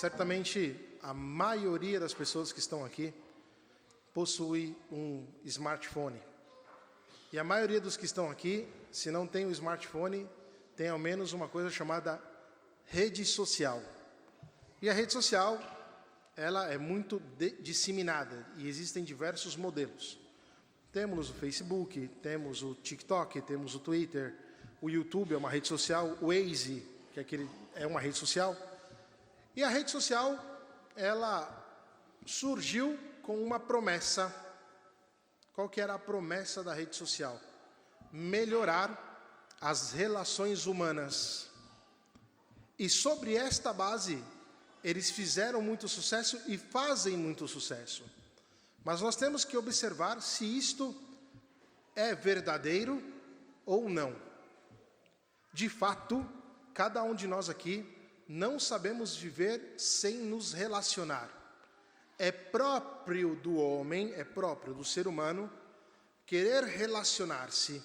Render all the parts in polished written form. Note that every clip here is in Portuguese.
Certamente a maioria das pessoas que estão aqui possui um smartphone. E a maioria dos que estão aqui, se não tem um smartphone, tem ao menos uma coisa chamada rede social. E a rede social, ela é muito disseminada e existem diversos modelos. Temos o Facebook, temos o TikTok, temos o Twitter, o YouTube é uma rede social, o Waze, é uma rede social. E a rede social, ela surgiu com uma promessa. Qual que era a promessa da rede social? Melhorar as relações humanas. E sobre esta base, eles fizeram muito sucesso e fazem muito sucesso. Mas nós temos que observar se isto é verdadeiro ou não. De fato, cada um de nós aqui não sabemos viver sem nos relacionar. É próprio do homem, é próprio do ser humano, querer relacionar-se.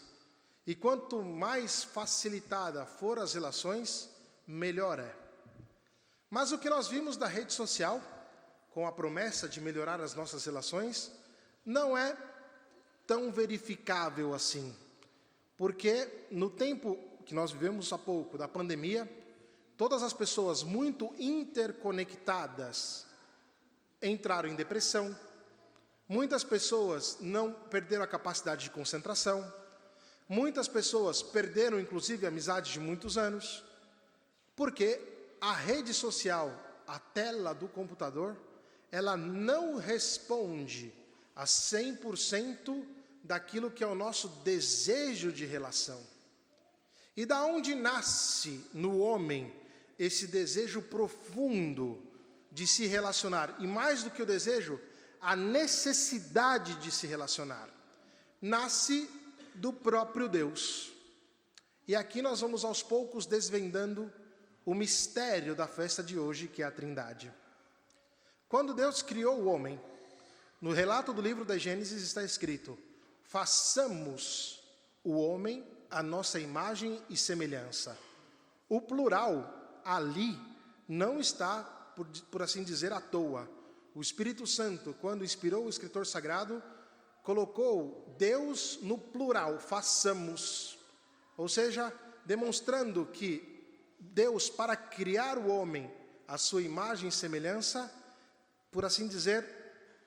E quanto mais facilitada for as relações, melhor é. Mas o que nós vimos da rede social, com a promessa de melhorar as nossas relações, não é tão verificável assim. Porque no tempo que nós vivemos há pouco, da pandemia, todas as pessoas muito interconectadas entraram em depressão. Muitas pessoas não perderam a capacidade de concentração. Muitas pessoas perderam, inclusive, a amizade de muitos anos. Porque a rede social, a tela do computador, ela não responde a 100% daquilo que é o nosso desejo de relação. E da onde nasce no homem esse desejo profundo de se relacionar? E mais do que o desejo, a necessidade de se relacionar. Nasce do próprio Deus. E aqui nós vamos aos poucos desvendando o mistério da festa de hoje, que é a Trindade. Quando Deus criou o homem, no relato do livro da Gênesis está escrito: façamos o homem a nossa imagem e semelhança. O plural ali não está, por assim dizer, à toa. O Espírito Santo, quando inspirou o escritor sagrado, colocou Deus no plural, façamos. Ou seja, demonstrando que Deus, para criar o homem à sua imagem e semelhança, por assim dizer,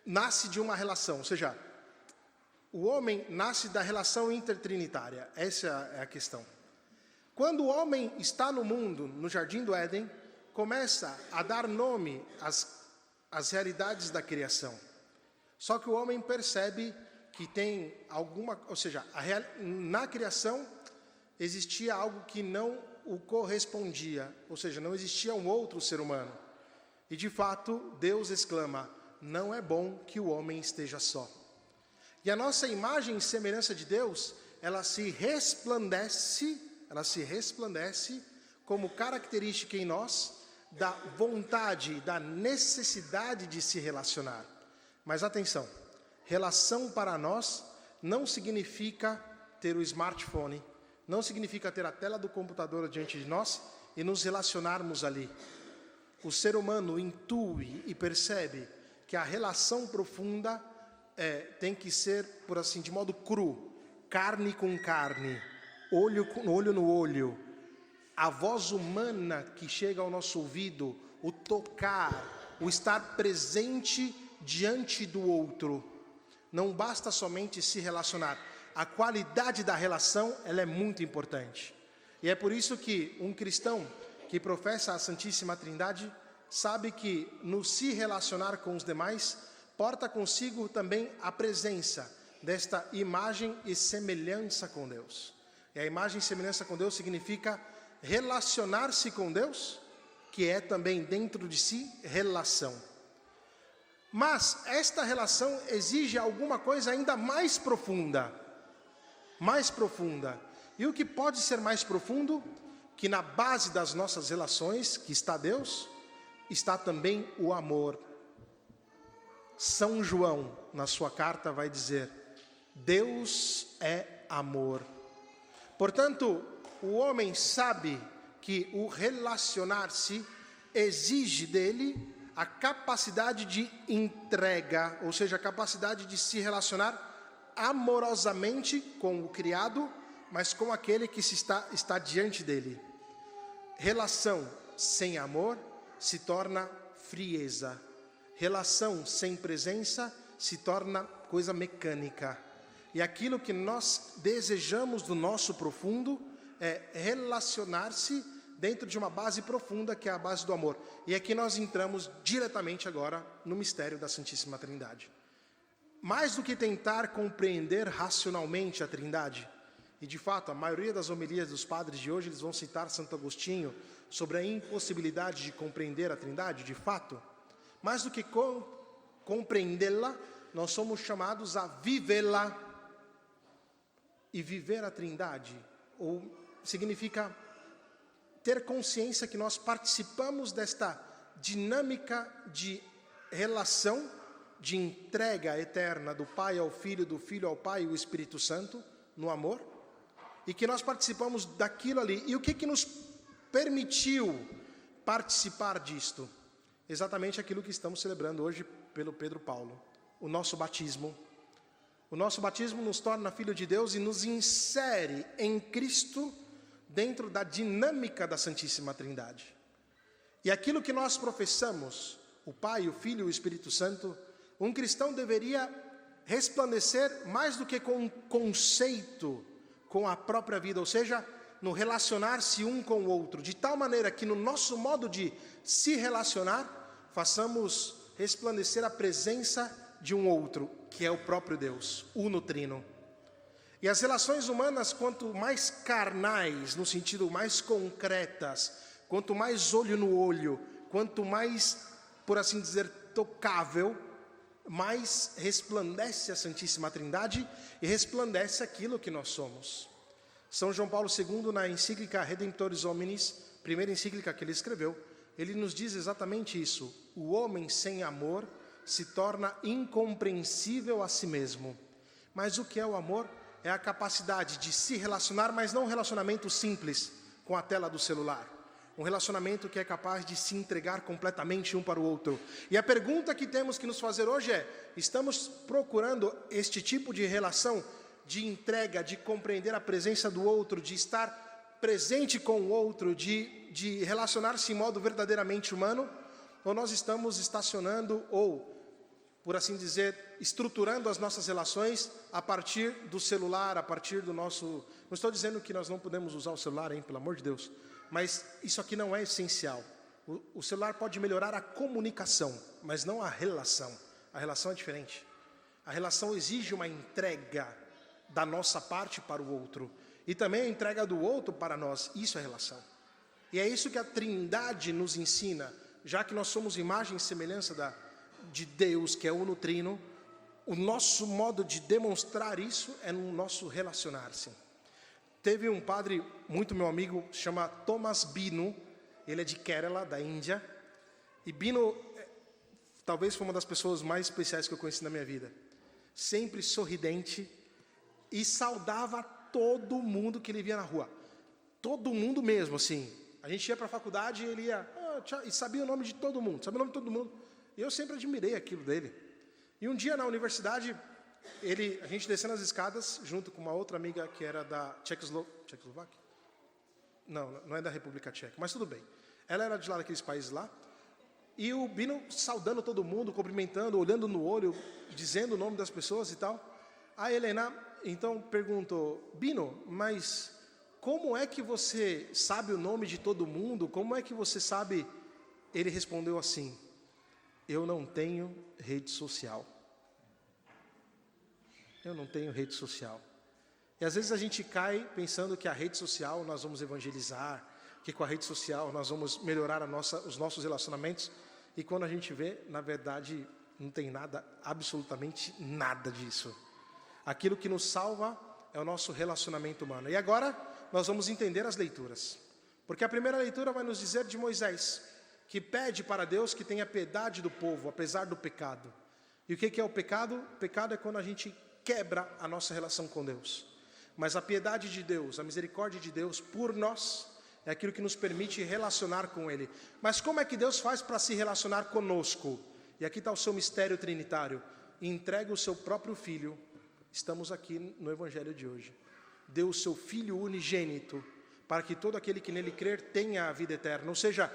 nasce de uma relação. Ou seja, o homem nasce da relação intertrinitária. Essa é a questão. Quando o homem está no mundo, no Jardim do Éden, começa a dar nome às realidades da criação. Só que o homem percebe que tem alguma... Ou seja, na criação existia algo que não o correspondia. Ou seja, não existia um outro ser humano. E de fato, Deus exclama: não é bom que o homem esteja só. E a nossa imagem e semelhança de Deus, ela se resplandece como característica em nós da vontade, da necessidade de se relacionar. Mas atenção, relação para nós não significa ter o smartphone, não significa ter a tela do computador diante de nós e nos relacionarmos ali. O ser humano intui e percebe que a relação profunda tem que ser, por assim, de modo cru, carne com carne, olho no olho. A voz humana que chega ao nosso ouvido, o tocar, o estar presente diante do outro. Não basta somente se relacionar. A qualidade da relação, ela é muito importante. E é por isso que um cristão que professa a Santíssima Trindade sabe que no se relacionar com os demais, porta consigo também a presença desta imagem e semelhança com Deus. E a imagem e semelhança com Deus significa relacionar-se com Deus, que é também dentro de si relação. Mas esta relação exige alguma coisa ainda mais profunda. Mais profunda. E o que pode ser mais profundo? Que na base das nossas relações, que está Deus, está também o amor. São João, na sua carta, vai dizer: Deus é amor. Portanto, o homem sabe que o relacionar-se exige dele a capacidade de entrega, ou seja, a capacidade de se relacionar amorosamente com o criado, mas com aquele que está diante dele. Relação sem amor se torna frieza. Relação sem presença se torna coisa mecânica. E aquilo que nós desejamos do nosso profundo é relacionar-se dentro de uma base profunda, que é a base do amor. E aqui nós entramos diretamente agora no mistério da Santíssima Trindade. Mais do que tentar compreender racionalmente a Trindade, e de fato a maioria das homilias dos padres de hoje, eles vão citar Santo Agostinho sobre a impossibilidade de compreender a Trindade, de fato, mais do que compreendê-la, nós somos chamados a vivê-la. E viver a Trindade significa ter consciência que nós participamos desta dinâmica de relação, de entrega eterna do Pai ao Filho, do Filho ao Pai e o Espírito Santo, no amor, e que nós participamos daquilo ali. E o que nos permitiu participar disto? Exatamente aquilo que estamos celebrando hoje pelo Pedro Paulo, o nosso batismo. O nosso batismo nos torna filho de Deus e nos insere em Cristo dentro da dinâmica da Santíssima Trindade. E aquilo que nós professamos, o Pai, o Filho e o Espírito Santo, um cristão deveria resplandecer mais do que com um conceito, com a própria vida, ou seja, no relacionar-se um com o outro, de tal maneira que no nosso modo de se relacionar, façamos resplandecer a presença de um outro, que é o próprio Deus, uno trino. E as relações humanas, quanto mais carnais, no sentido mais concretas, quanto mais olho no olho, quanto mais, por assim dizer, tocável, mais resplandece a Santíssima Trindade e resplandece aquilo que nós somos. São João Paulo II, na encíclica Redemptoris Hominis, primeira encíclica que ele escreveu, ele nos diz exatamente isso: o homem sem amor se torna incompreensível a si mesmo. Mas o que é o amor? É a capacidade de se relacionar, mas não um relacionamento simples com a tela do celular. Um relacionamento que é capaz de se entregar completamente um para o outro. E a pergunta que temos que nos fazer hoje é: estamos procurando este tipo de relação, de entrega, de compreender a presença do outro, de estar presente com o outro, de relacionar-se em modo verdadeiramente humano? Ou nós estamos estacionando ou, por assim dizer, estruturando as nossas relações a partir do celular, a partir do nosso... Não estou dizendo que nós não podemos usar o celular, pelo amor de Deus, mas isso aqui não é essencial. O celular pode melhorar a comunicação, mas não a relação. A relação é diferente. A relação exige uma entrega da nossa parte para o outro, e também a entrega do outro para nós. Isso é relação. E é isso que a Trindade nos ensina, já que nós somos imagem e semelhança de Deus, que é uno trino. O nosso modo de demonstrar isso é no nosso relacionar-se. Teve um padre muito meu amigo, chama Thomas Bino, ele é de Kerala, da Índia, e Bino talvez foi uma das pessoas mais especiais que eu conheci na minha vida. Sempre sorridente e saudava todo mundo que ele via na rua. Todo mundo mesmo, assim. A gente ia para a faculdade e ele ia, e sabia o nome de todo mundo, E eu sempre admirei aquilo dele. E um dia na universidade, a gente descendo as escadas, junto com uma outra amiga que era da Tchecoslováquia? Não é da República Tcheca, mas tudo bem. Ela era de lá daqueles países lá. E o Bino saudando todo mundo, cumprimentando, olhando no olho, dizendo o nome das pessoas e tal. A Helena, então, perguntou: Bino, mas como é que você sabe o nome de todo mundo? Como é que você sabe? Ele respondeu assim: eu não tenho rede social. Eu não tenho rede social. E às vezes a gente cai pensando que a rede social nós vamos evangelizar, que com a rede social nós vamos melhorar os nossos relacionamentos. E quando a gente vê, na verdade, não tem nada, absolutamente nada disso. Aquilo que nos salva é o nosso relacionamento humano. E agora nós vamos entender as leituras. Porque a primeira leitura vai nos dizer de Moisés, que pede para Deus que tenha piedade do povo, apesar do pecado. E o que é o pecado? O pecado é quando a gente quebra a nossa relação com Deus. Mas a piedade de Deus, a misericórdia de Deus por nós, é aquilo que nos permite relacionar com Ele. Mas como é que Deus faz para se relacionar conosco? E aqui está o seu mistério trinitário. Entrega o seu próprio Filho. Estamos aqui no Evangelho de hoje. Deu o seu Filho unigênito, para que todo aquele que nele crer tenha a vida eterna. Ou seja,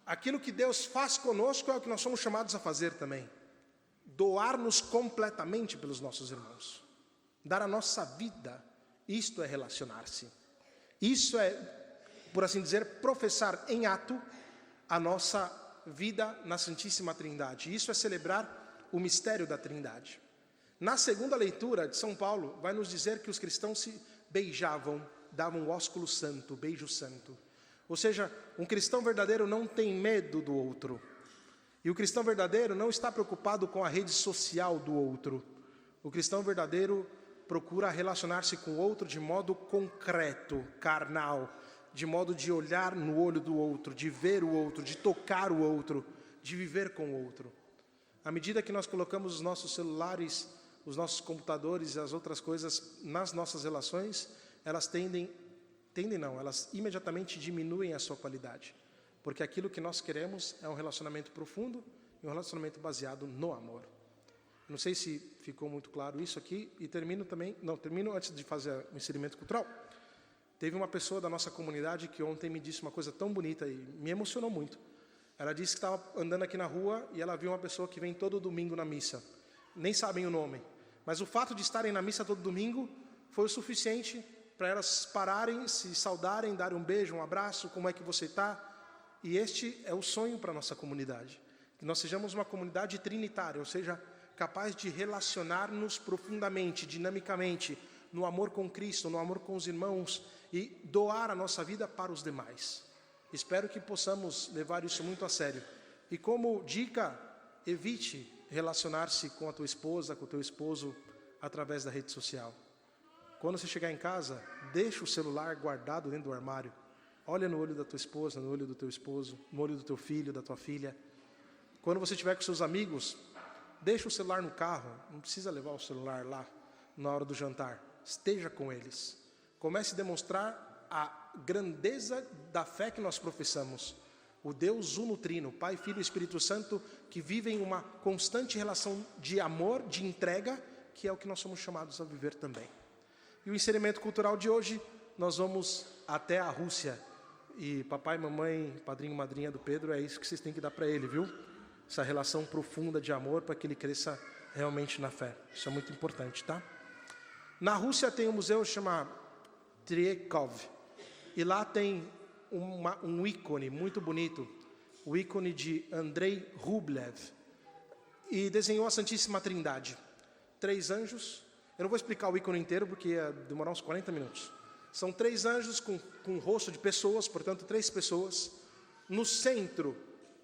aquilo que Deus faz conosco é o que nós somos chamados a fazer também. Doar-nos completamente pelos nossos irmãos. Dar a nossa vida. Isto é relacionar-se. Isso é, por assim dizer, professar em ato a nossa vida na Santíssima Trindade. Isso é celebrar o mistério da Trindade. Na segunda leitura de São Paulo, vai nos dizer que os cristãos se beijavam, davam o ósculo santo, o beijo santo. Ou seja, um cristão verdadeiro não tem medo do outro. E o cristão verdadeiro não está preocupado com a rede social do outro. O cristão verdadeiro procura relacionar-se com o outro de modo concreto, carnal, de modo de olhar no olho do outro, de ver o outro, de tocar o outro, de viver com o outro. À medida que nós colocamos os nossos celulares, os nossos computadores e as outras coisas nas nossas relações, elas elas imediatamente diminuem a sua qualidade. Porque aquilo que nós queremos é um relacionamento profundo e um relacionamento baseado no amor. Não sei se ficou muito claro isso aqui, e termino antes de fazer o inserimento cultural. Teve uma pessoa da nossa comunidade que ontem me disse uma coisa tão bonita e me emocionou muito. Ela disse que estava andando aqui na rua e ela viu uma pessoa que vem todo domingo na missa. Nem sabem o nome. Mas o fato de estarem na missa todo domingo foi o suficiente para elas pararem, se saudarem, darem um beijo, um abraço, como é que você está? E este é o sonho para a nossa comunidade. Que nós sejamos uma comunidade trinitária, ou seja, capaz de relacionar-nos profundamente, dinamicamente, no amor com Cristo, no amor com os irmãos e doar a nossa vida para os demais. Espero que possamos levar isso muito a sério. E como dica, evite relacionar-se com a tua esposa, com o teu esposo, através da rede social. Quando você chegar em casa, deixa o celular guardado dentro do armário. Olha no olho da tua esposa, no olho do teu esposo, no olho do teu filho, da tua filha. Quando você estiver com seus amigos, deixa o celular no carro. Não precisa levar o celular lá na hora do jantar. Esteja com eles. Comece a demonstrar a grandeza da fé que nós professamos. O Deus uno trino, Pai, Filho e Espírito Santo, que vivem uma constante relação de amor, de entrega, que é o que nós somos chamados a viver também. E o inserimento cultural de hoje, nós vamos até a Rússia. E papai, mamãe, padrinho, madrinha do Pedro, é isso que vocês têm que dar para ele, viu? Essa relação profunda de amor para que ele cresça realmente na fé. Isso é muito importante, tá? Na Rússia tem um museu chamado Trekhov. E lá tem um ícone muito bonito. O ícone de Andrei Rublev. E desenhou a Santíssima Trindade. 3 anjos. Eu não vou explicar o ícone inteiro porque ia demorar uns 40 minutos. São 3 anjos com o rosto de pessoas, portanto 3 pessoas. No centro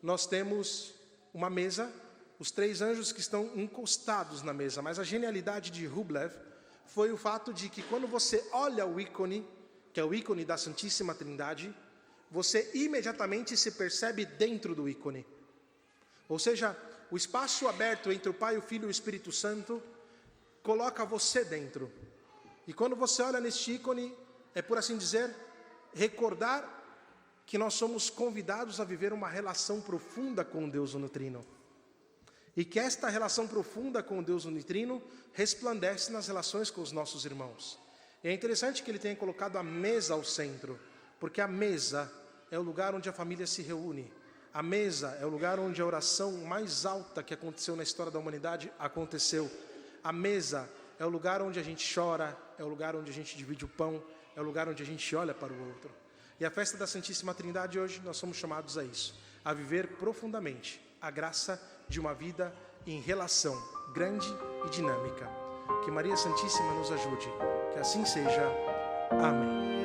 nós temos uma mesa, os 3 anjos que estão encostados na mesa. Mas a genialidade de Rublev foi o fato de que quando você olha o ícone, que é o ícone da Santíssima Trindade, você imediatamente se percebe dentro do ícone. Ou seja, o espaço aberto entre o Pai, o Filho e o Espírito Santo coloca você dentro. E quando você olha neste ícone, é por assim dizer, recordar que nós somos convidados a viver uma relação profunda com o Deus Unitrino. E que esta relação profunda com o Deus Unitrino resplandece nas relações com os nossos irmãos. E é interessante que ele tenha colocado a mesa ao centro, porque a mesa é o lugar onde a família se reúne. A mesa é o lugar onde a oração mais alta que aconteceu na história da humanidade aconteceu. A mesa é o lugar onde a gente chora, é o lugar onde a gente divide o pão, é o lugar onde a gente olha para o outro. E a festa da Santíssima Trindade hoje nós somos chamados a isso, a viver profundamente a graça de uma vida em relação grande e dinâmica. Que Maria Santíssima nos ajude, que assim seja. Amém.